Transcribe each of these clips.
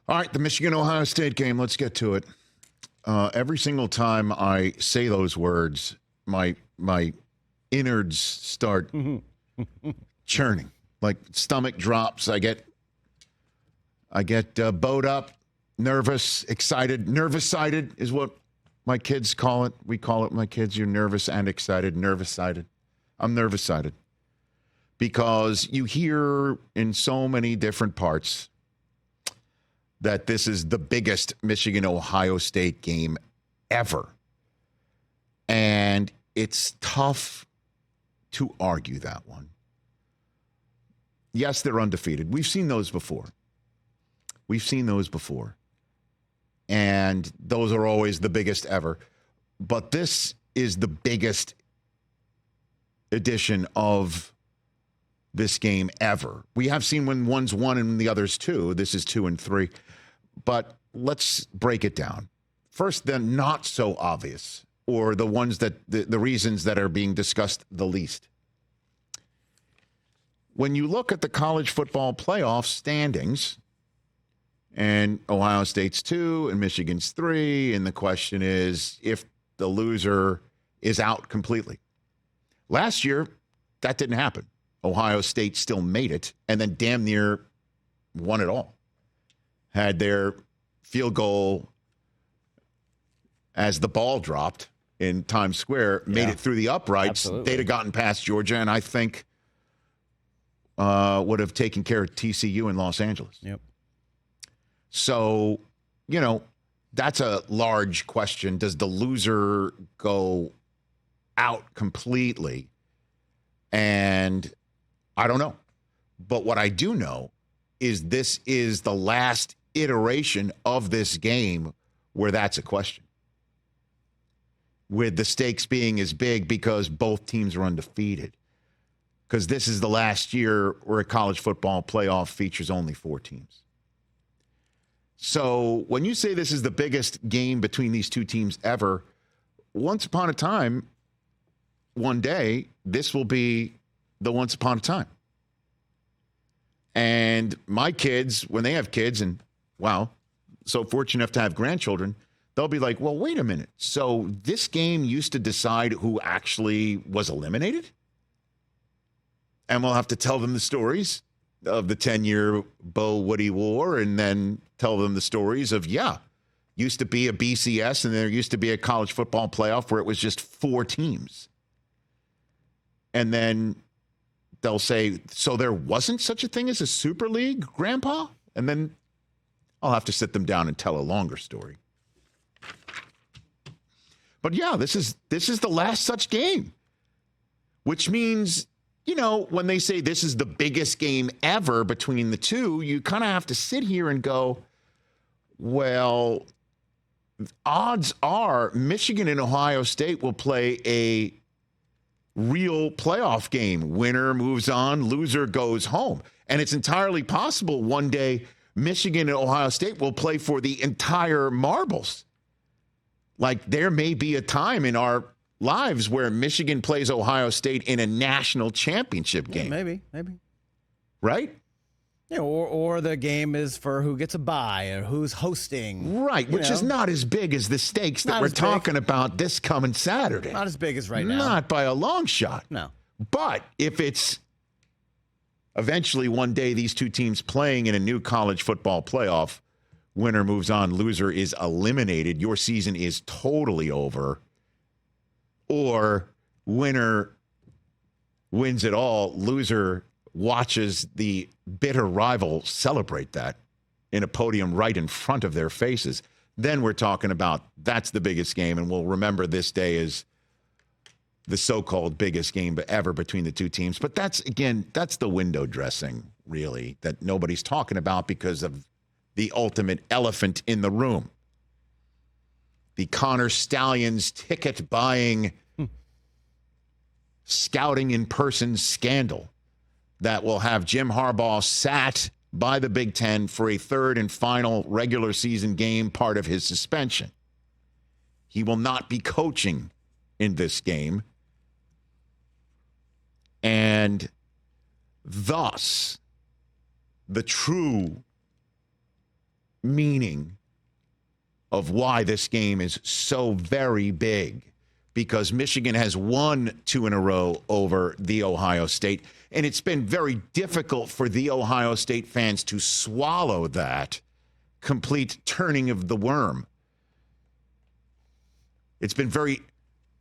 All right, the Michigan-Ohio State game. Let's get to it. Every single time I say those words, my innards start churning, like stomach drops. I get bowed up, nervous, excited. Nervous-sided is what my kids call it. We call it, my kids, you're nervous and excited. Nervous-sided. I'm nervous-sided because you hear in so many different parts that this is the biggest Michigan-Ohio State game ever. And it's tough to argue that one. Yes, they're undefeated. We've seen those before. And those are always the biggest ever. But this is the biggest edition of this game ever. We have seen when one's 1 and the other's 2. This is 2 and 3. But let's break it down. First, the not so obvious, or the ones that the reasons that are being discussed the least. When you look at the college football playoff standings, and Ohio State's 2 and Michigan's 3, and the question is if the loser is out completely. Last year, that didn't happen. Ohio State still made it, and then damn near won it all. Had their field goal as the ball dropped in Times Square, made it through the uprights. Absolutely. They'd have gotten past Georgia, and I think would have taken care of TCU in Los Angeles. Yep. So, that's a large question. Does the loser go out completely? And I don't know. But what I do know is this is the last iteration of this game where that's a question. With the stakes being as big because both teams are undefeated. Because this is the last year where a college football playoff features only 4 teams. So when you say this is the biggest game between these two teams ever, once upon a time, one day, this will be the once upon a time. And my kids, when they have kids, and wow, so fortunate enough to have grandchildren, they'll be like, well, wait a minute. So this game used to decide who actually was eliminated? And we'll have to tell them the stories of the 10-year Bo Woody War, and then tell them the stories of, used to be a BCS, and there used to be a college football playoff where it was just 4 teams. And then they'll say, so there wasn't such a thing as a Super League, Grandpa? And then I'll have to sit them down and tell a longer story. But this is the last such game, which means, when they say this is the biggest game ever between the two, you kind of have to sit here and go, well, odds are Michigan and Ohio State will play a real playoff game. Winner moves on, loser goes home. And it's entirely possible one day Michigan and Ohio State will play for the entire marbles. Like there may be a time in our lives where Michigan plays Ohio State in a national championship game. Maybe. Right? Yeah, or the game is for who gets a bye or who's hosting. Right, which is not as big as the stakes that we're talking about this coming Saturday. Not as big as right now. Not by a long shot. No. But if it's eventually one day these two teams playing in a new college football playoff, winner moves on, loser is eliminated, your season is totally over. Or winner wins it all, loser watches the bitter rival celebrate that in a podium right in front of their faces. Then we're talking about that's the biggest game, and we'll remember this day as the so-called biggest game ever between the two teams. But that's the window dressing, really, that nobody's talking about because of the ultimate elephant in the room. The Connor Stallions ticket buying, scouting in person scandal that will have Jim Harbaugh sat by the Big Ten for a third and final regular season game, part of his suspension. He will not be coaching in this game. And thus, the true meaning of why this game is so very big, because Michigan has won 2 in a row over the Ohio State, and it's been very difficult for the Ohio State fans to swallow that complete turning of the worm. It's been very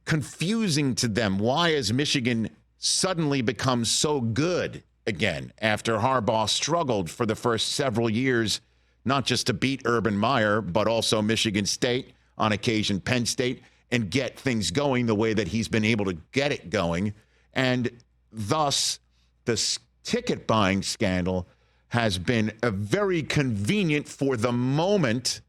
confusing to them. Why has Michigan suddenly become so good again after Harbaugh struggled for the first several years, not just to beat Urban Meyer, but also Michigan State, on occasion Penn State, and get things going the way that he's been able to get it going. And thus, the ticket buying scandal has been a very convenient for the moment,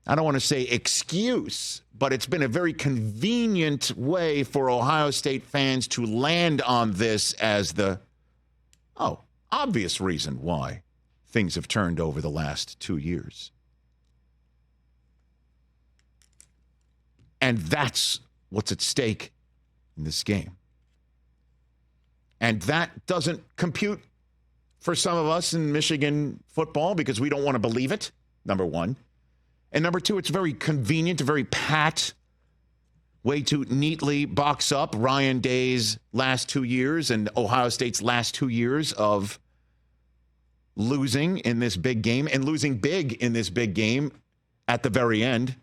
I don't want to say excuse, but it's been a very convenient way for Ohio State fans to land on this as the, obvious reason why things have turned over the last 2 years. And that's what's at stake in this game. And that doesn't compute for some of us in Michigan football because we don't want to believe it, number one. And number two, it's very convenient, a very pat way to neatly box up Ryan Day's last 2 years and Ohio State's last 2 years of losing in this big game, and losing big in this big game at the very end,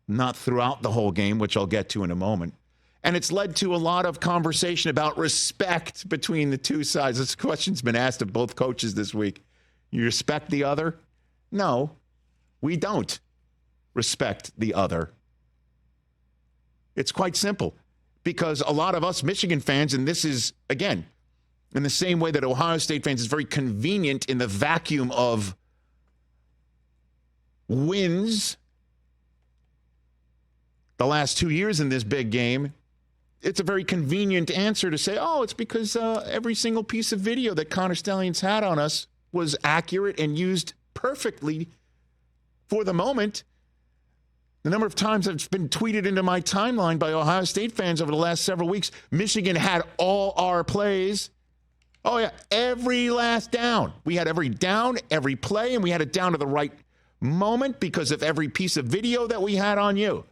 not throughout the whole game, which I'll get to in a moment. And it's led to a lot of conversation about respect between the two sides. This question's been asked of both coaches this week. You respect the other? No, we don't respect the other. It's quite simple, because a lot of us Michigan fans, and this is, again, in the same way that Ohio State fans is very convenient in the vacuum of wins the last 2 years in this big game, it's a very convenient answer to say, it's because every single piece of video that Connor Stalions had on us was accurate and used perfectly for the moment. The number of times it's been tweeted into my timeline by Ohio State fans over the last several weeks, Michigan had all our plays. Oh, yeah, every last down. We had every down, every play, and we had it down to the right moment because of every piece of video that we had on you.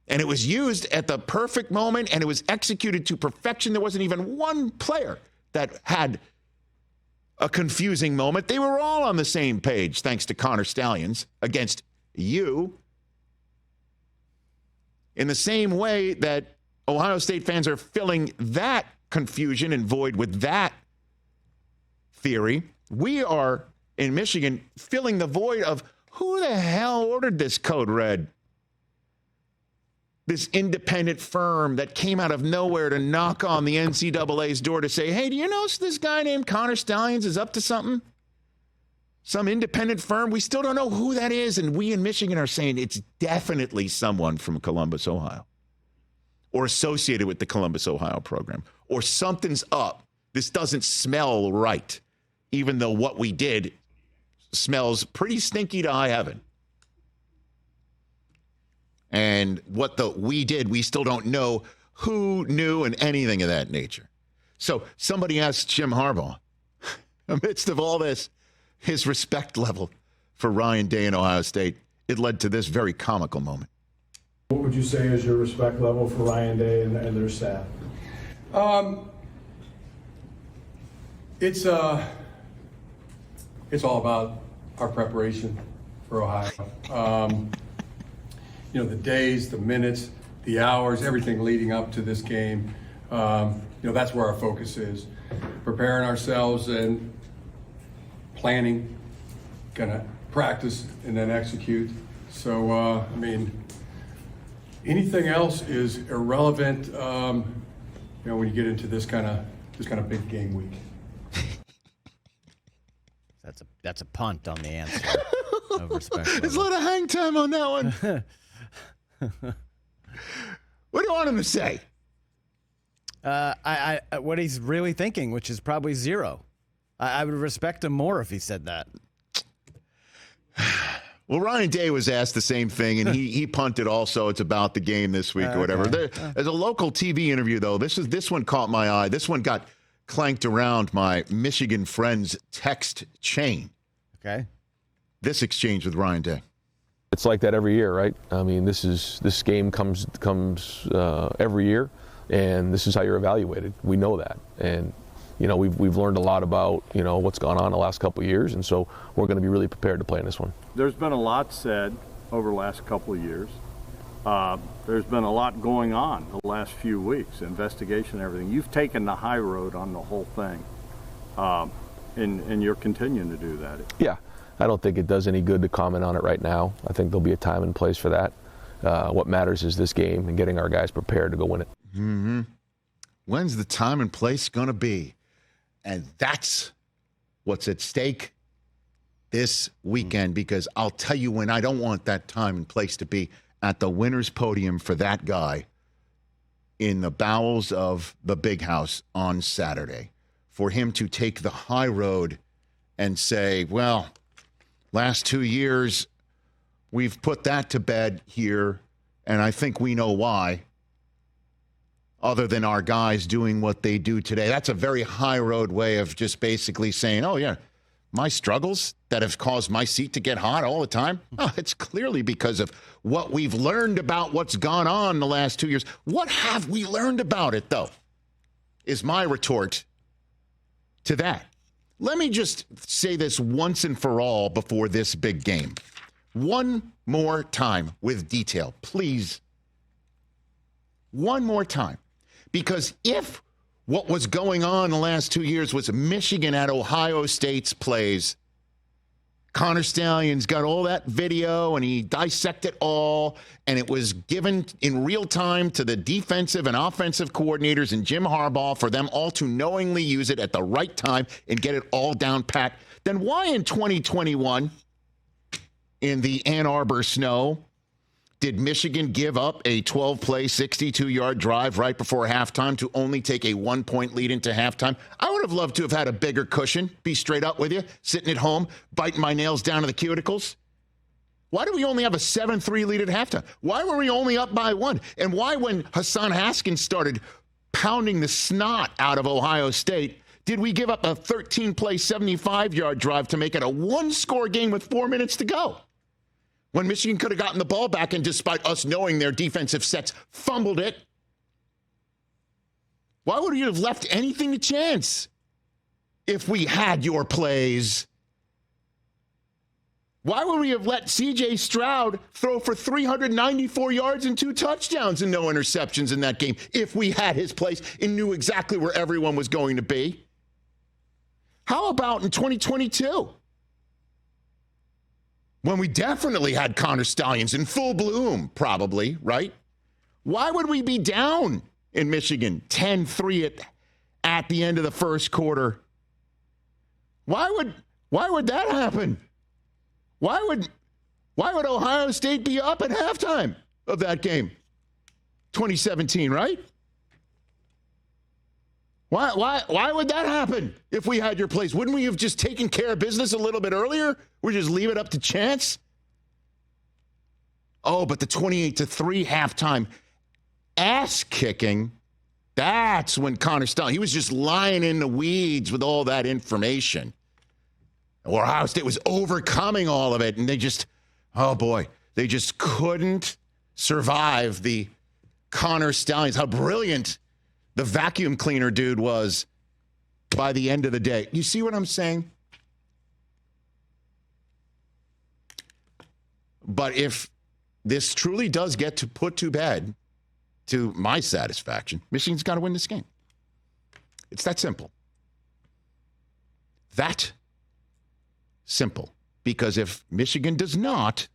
And it was used at the perfect moment, and it was executed to perfection. There wasn't even one player that had a confusing moment. They were all on the same page, thanks to Connor Stalions, against you. In the same way that Ohio State fans are filling that confusion and void with that theory, we are, in Michigan, filling the void of who the hell ordered this code red? This independent firm that came out of nowhere to knock on the NCAA's door to say, hey, do you know this guy named Connor Stalions is up to something? Some independent firm. We still don't know who that is. And we in Michigan are saying it's definitely someone from Columbus, Ohio, or associated with the Columbus, Ohio program, or something's up. This doesn't smell right, even though what we did smells pretty stinky to high heaven. And what we did, we still don't know who knew and anything of that nature. So somebody asked Jim Harbaugh, amidst of all this, his respect level for Ryan Day and Ohio State. It led to this very comical moment. What would you say is your respect level for Ryan Day and their staff? It's all about our preparation for Ohio. The days, the minutes, the hours, everything leading up to this game. That's where our focus is. Preparing ourselves and planning, gonna practice and then execute. So, anything else is irrelevant, when you get into this kind of big game week. That's a punt on the answer. Of respect. There's a lot of hang time on that one. What do you want him to say? What he's really thinking, which is probably zero. I would respect him more if he said that. Well, Ryan Day was asked the same thing, and he punted also. It's about the game this week or whatever. Okay. There's a local TV interview, though. This one caught my eye. This one got clanked around my Michigan friends text chain. Okay. This exchange with Ryan Day. It's like that every year, right? I mean, this game comes every year, and this is how you're evaluated. We know that, and we've learned a lot about what's gone on the last couple of years, and so we're going to be really prepared to play in this one. There's been a lot said over the last couple of years. There's been a lot going on the last few weeks, investigation and everything. You've taken the high road on the whole thing, and you're continuing to do that. Yeah. I don't think it does any good to comment on it right now. I think there'll be a time and place for that. What matters is this game and getting our guys prepared to go win it. Mm-hmm. When's the time and place going to be? And that's what's at stake this weekend, because I'll tell you when I don't want that time and place to be at the winner's podium for that guy in the bowels of the big house on Saturday. For him to take the high road and say, well, last 2 years, we've put that to bed here, and I think we know why, other than our guys doing what they do today. That's a very high road way of just basically saying, oh, yeah, my struggles that have caused my seat to get hot all the time, it's clearly because of what we've learned about what's gone on the last 2 years. What have we learned about it, though, is my retort to that. Let me just say this once and for all before this big game. One more time with detail, please. One more time. Because if what was going on the last 2 years was Michigan at Ohio State's plays, Connor Stalions got all that video and he dissected it all, and it was given in real time to the defensive and offensive coordinators and Jim Harbaugh for them all to knowingly use it at the right time and get it all down pat. Then why in 2021, in the Ann Arbor snow, did Michigan give up a 12-play, 62-yard drive right before halftime to only take a 1-point lead into halftime? I would have loved to have had a bigger cushion, be straight up with you, sitting at home, biting my nails down to the cuticles. Why do we only have a 7-3 lead at halftime? Why were we only up by 1? And why, when Hassan Haskins started pounding the snot out of Ohio State, did we give up a 13-play, 75-yard drive to make it a one-score game with 4 minutes to go? When Michigan could have gotten the ball back and, despite us knowing their defensive sets, fumbled it. Why would we have left anything to chance if we had your plays? Why would we have let C.J. Stroud throw for 394 yards and 2 touchdowns and no interceptions in that game if we had his plays and knew exactly where everyone was going to be? How about in 2022? When we definitely had Connor Stalions in full bloom, probably, right? Why would we be down in Michigan 10-3 at the end of the first quarter? Why would that happen? Why would Ohio State be up at halftime of that game? 2017, right? Why would that happen if we had your plays? Wouldn't we have just taken care of business a little bit earlier? We just leave it up to chance? Oh, but the 28-3 halftime ass kicking, that's when Connor Stalions, he was just lying in the weeds with all that information. Ohio State was overcoming all of it, and they just couldn't survive the Connor Stalions. How brilliant the vacuum cleaner dude was by the end of the day. You see what I'm saying? But if this truly does get to put to bed, to my satisfaction, Michigan's got to win this game. It's that simple. That simple. Because if Michigan does not,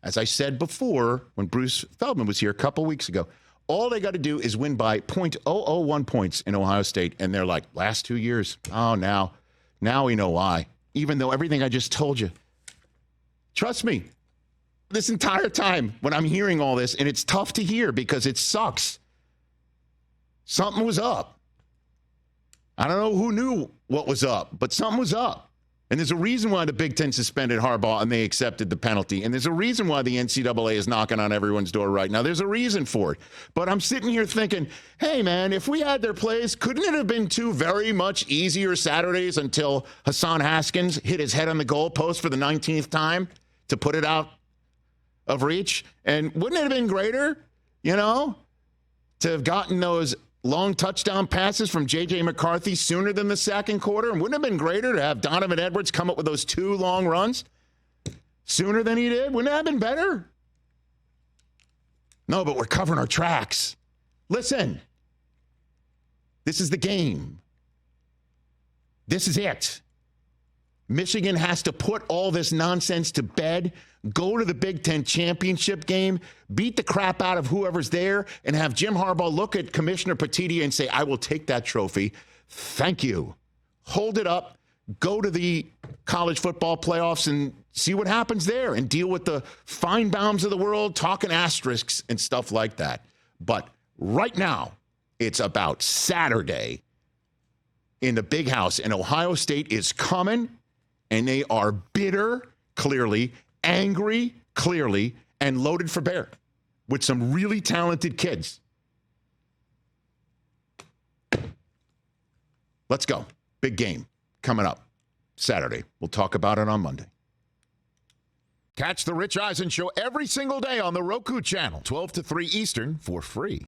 as I said before when Bruce Feldman was here a couple weeks ago, all they got to do is win by 0.001 points in Ohio State, and they're like, last 2 years, oh, now we know why. Even though everything I just told you. Trust me, this entire time when I'm hearing all this, and it's tough to hear because it sucks, something was up. I don't know who knew what was up, but something was up. And there's a reason why the Big Ten suspended Harbaugh and they accepted the penalty. And there's a reason why the NCAA is knocking on everyone's door right now. There's a reason for it. But I'm sitting here thinking, hey, man, if we had their plays, couldn't it have been 2 very much easier Saturdays until Hassan Haskins hit his head on the goalpost for the 19th time to put it out of reach? And wouldn't it have been greater, to have gotten those long touchdown passes from J.J. McCarthy sooner than the second quarter? And wouldn't it have been greater to have Donovan Edwards come up with those 2 long runs sooner than he did? Wouldn't that have been better? No, but we're covering our tracks. Listen, this is the game. This is it. Michigan has to put all this nonsense to bed, go to the Big Ten championship game, beat the crap out of whoever's there, and have Jim Harbaugh look at Commissioner Petitia and say, I will take that trophy. Thank you. Hold it up. Go to the college football playoffs and see what happens there and deal with the Feinbaums of the world, talking asterisks and stuff like that. But right now, it's about Saturday in the big house, and Ohio State is coming. And they are bitter, clearly, angry, clearly, and loaded for bear with some really talented kids. Let's go. Big game coming up Saturday. We'll talk about it on Monday. Catch the Rich Eisen Show every single day on the Roku channel, 12 to 3 Eastern, for free.